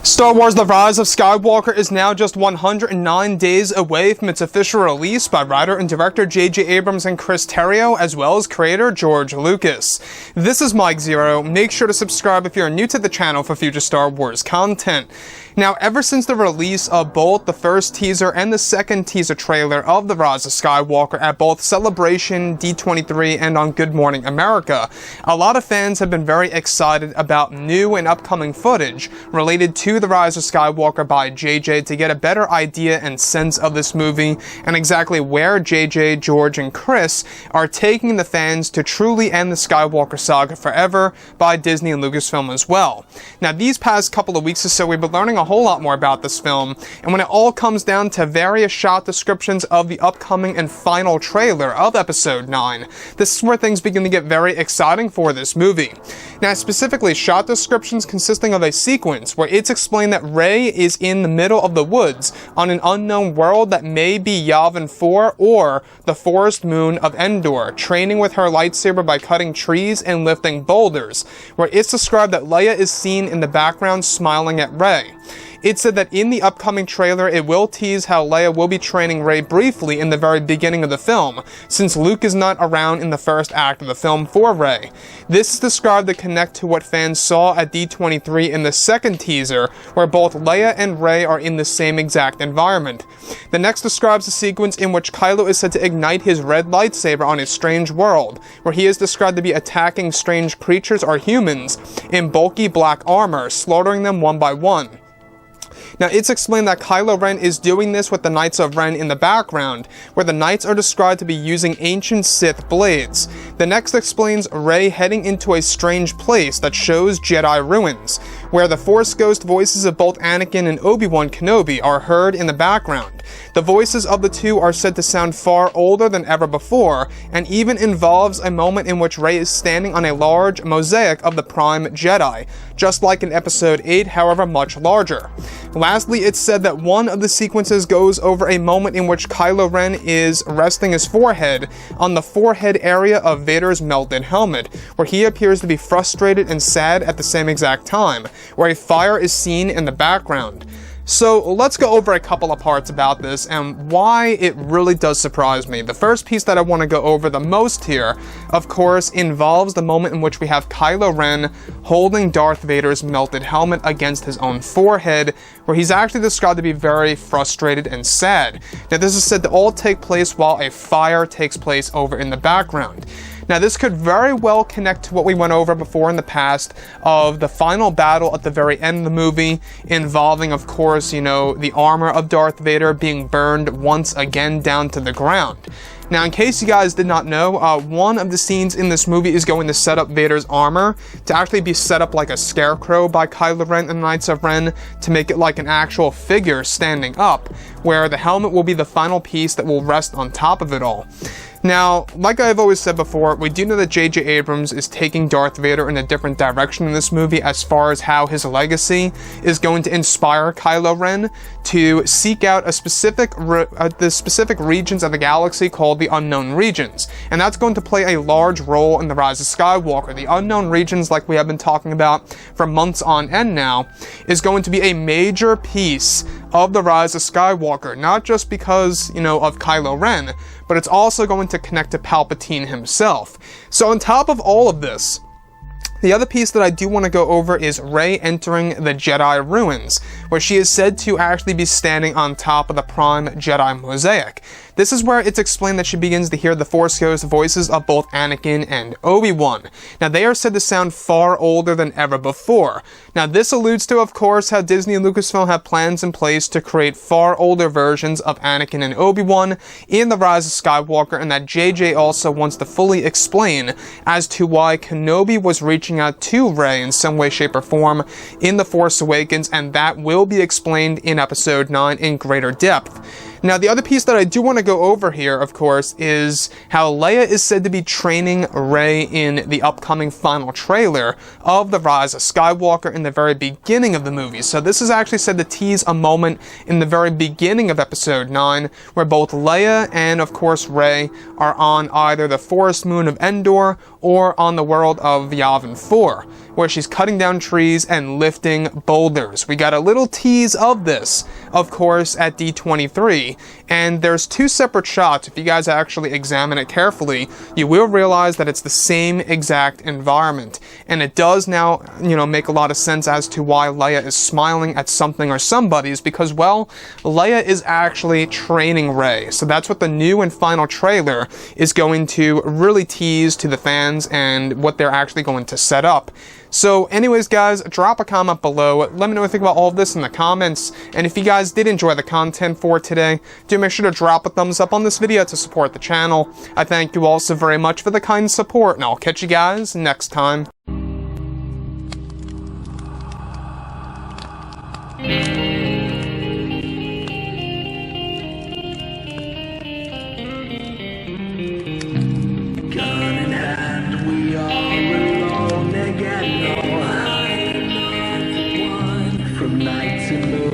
Star Wars The Rise of Skywalker is now just 109 days away from its official release by writer and director J.J. Abrams and Chris Terrio, as well as creator George Lucas. This is Mike Zero. Make sure to subscribe if you're new to the channel for future Star Wars content. Now, ever since the release of both the first teaser and the second teaser trailer of The Rise of Skywalker at both Celebration, D23, and on Good Morning America, a lot of fans have been very excited about new and upcoming footage related to The Rise of Skywalker by JJ to get a better idea and sense of this movie and exactly where JJ, George, and Chris are taking the fans to truly end the Skywalker saga forever by Disney and Lucasfilm as well. Now, these past couple of weeks or so, we've been learning a whole lot more about this film, and when it all comes down to various shot descriptions of the upcoming and final trailer of Episode 9, this is where things begin to get very exciting for this movie. Now, specifically, shot descriptions consisting of a sequence where it's explained that Rey is in the middle of the woods on an unknown world that may be Yavin 4 or the forest moon of Endor, training with her lightsaber by cutting trees and lifting boulders, where it's described that Leia is seen in the background smiling at Rey. It said that in the upcoming trailer, it will tease how Leia will be training Rey briefly in the very beginning of the film, since Luke is not around in the first act of the film for Rey. This is described to connect to what fans saw at D23 in the second teaser, where both Leia and Rey are in the same exact environment. The next describes a sequence in which Kylo is said to ignite his red lightsaber on a strange world, where he is described to be attacking strange creatures or humans in bulky black armor, slaughtering them one by one. Now, it's explained that Kylo Ren is doing this with the Knights of Ren in the background, where the Knights are described to be using ancient Sith blades. The next explains Rey heading into a strange place that shows Jedi ruins, where the Force Ghost voices of both Anakin and Obi-Wan Kenobi are heard in the background. The voices of the two are said to sound far older than ever before, and even involves a moment in which Rey is standing on a large mosaic of the Prime Jedi, just like in Episode 8, however much larger. Lastly, it's said that one of the sequences goes over a moment in which Kylo Ren is resting his forehead on the forehead area of Vader's melted helmet, where he appears to be frustrated and sad at the same exact time, where a fire is seen in the background. So let's go over a couple of parts about this and why it really does surprise me. The first piece that I want to go over the most here, of course, involves the moment in which we have Kylo Ren holding Darth Vader's melted helmet against his own forehead, where he's actually described to be very frustrated and sad. Now, this is said to all take place while a fire takes place over in the background. Now, this could very well connect to what we went over before in the past of the final battle at the very end of the movie, involving, of course, the armor of Darth Vader being burned once again down to the ground. Now, in case you guys did not know, one of the scenes in this movie is going to set up Vader's armor to actually be set up like a scarecrow by Kylo Ren and the Knights of Ren to make it like an actual figure standing up, where the helmet will be the final piece that will rest on top of it all. Now, like I've always said before, we do know that J.J. Abrams is taking Darth Vader in a different direction in this movie as far as how his legacy is going to inspire Kylo Ren to seek out the specific regions of the galaxy called the Unknown Regions. And that's going to play a large role in The Rise of Skywalker. The Unknown Regions, like we have been talking about for months on end now, is going to be a major piece of The Rise of Skywalker, not just because, of Kylo Ren, but it's also going to connect to Palpatine himself. So on top of all of this, the other piece that I do want to go over is Rey entering the Jedi ruins, where she is said to actually be standing on top of the Prime Jedi mosaic. This is where it's explained that she begins to hear the Force Ghost voices of both Anakin and Obi-Wan. Now, they are said to sound far older than ever before. Now, this alludes to, of course, how Disney and Lucasfilm have plans in place to create far older versions of Anakin and Obi-Wan in The Rise of Skywalker, and that JJ also wants to fully explain as to why Kenobi was reaching out to Rey in some way, shape, or form in The Force Awakens, and that will be explained in Episode 9 in greater depth. Now, the other piece that I do want to go over here, of course, is how Leia is said to be training Rey in the upcoming final trailer of The Rise of Skywalker in the very beginning of the movie. So this is actually said to tease a moment in the very beginning of Episode 9, where both Leia and, of course, Rey are on either the forest moon of Endor or on the world of Yavin 4, where she's cutting down trees and lifting boulders. We got a little tease of this, of course, at D23, and there's two separate shots. If you guys actually examine it carefully, you will realize that it's the same exact environment, and it does now, make a lot of sense as to why Leia is smiling at something or somebody's, because, well, Leia is actually training Rey. So that's what the new and final trailer is going to really tease to the fans and what they're actually going to set up. So anyways, guys, drop a comment below. Let me know what you think about all of this in the comments. And if you guys did enjoy the content for today, do make sure to drop a thumbs up on this video to support the channel. I thank you all so very much for the kind support, and I'll catch you guys next time. From night to morning.